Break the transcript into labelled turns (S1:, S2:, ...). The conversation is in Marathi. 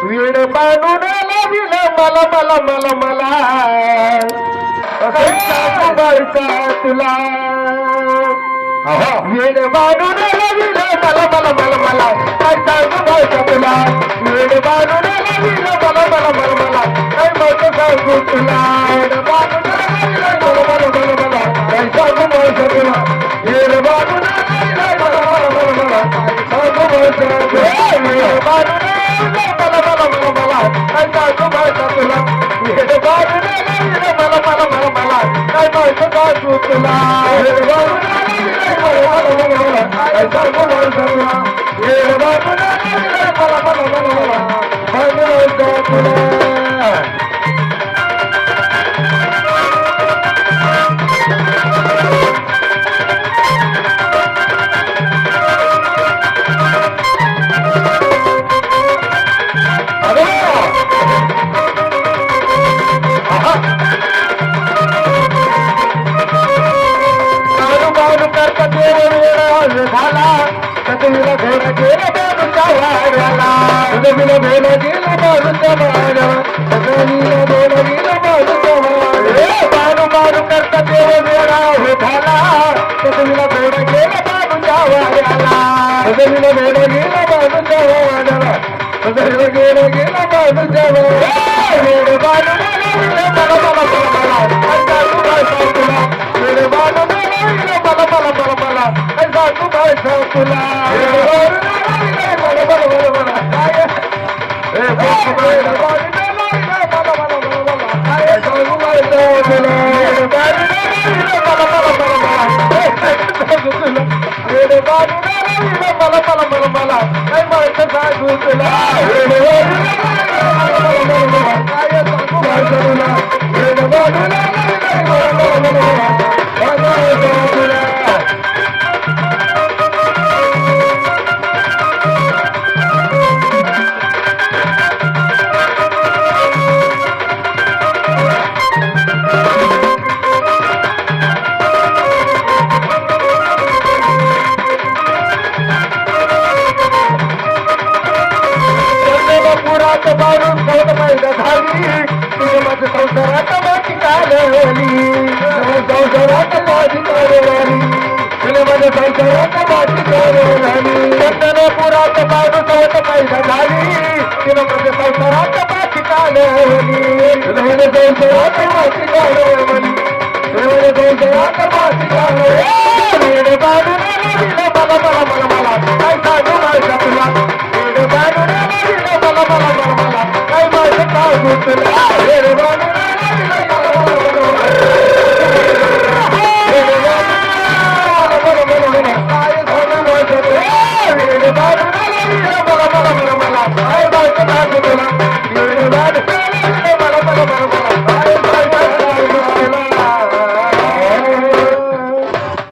S1: वीड बांधून लाविल मला मला मला मला बायका तुला वीड बांधून लाविल मला मला मला मला काय सांगू बायका तुला वीड बांधून लाविल मला मला मला मला काय मोठं सांगू तुला वीड बांधून लाविल मला मला मला मला काय सांगू बायका तुला वीड बांधून लाविल मला मला मला मला काय सांगू बायका तुला वीड बांधून मला मला मला मला काय सांगू बायका तुला वीड बांधून लाविल मला मला मला मला काय मोठं सांगू तुला वीड बांधून काय सांगू बायका तुला वीड बांधून मला मला मला मला काय मोठं तुला झाला कधीला घोडा गेला बाजूच्या वाड्याला कधीला घोडा गेला बाजूच्या वाड्या कधीला घोडा गेला बाजूच्या वाड्या बारू बारू करता देव वेळा झाला कधीला घोडा गेला बाजूच्या वाड्याला कधीला घोडा गेला बाजूच्या वाड्याला कधीला गेला गेला बाजूच्या वाड्या वेळ बाजू मला मला मला मला आता तुला वेळ बाजू मला मला मला मला ऐसा तू ऐसा तुला मला मला मला मला काय ए बाबा मला मला मला मला काय ऐसा तू ऐसा तुला मला मला मला मला रे बाबू मला मला मला मला काय माहिती सांगू तुला काय सांगू तुला रे बाबू बारून बहुत पैदा झाली तुझे माझ्या संसारात माझी कालवली संसारात माझी कालवली तुझे माझ्या संसारात माझी कालवली चंदनपुरात बारून बहुत पैदा झाली तुझे माझ्या संसारात माझी कालवली तुझे माझ्या संसारात माझी कालवली तुझे माझ्या संसारात माझी कालवली बारून मला मला मला मला काय सांगू माझ्या तुला बारून मला मला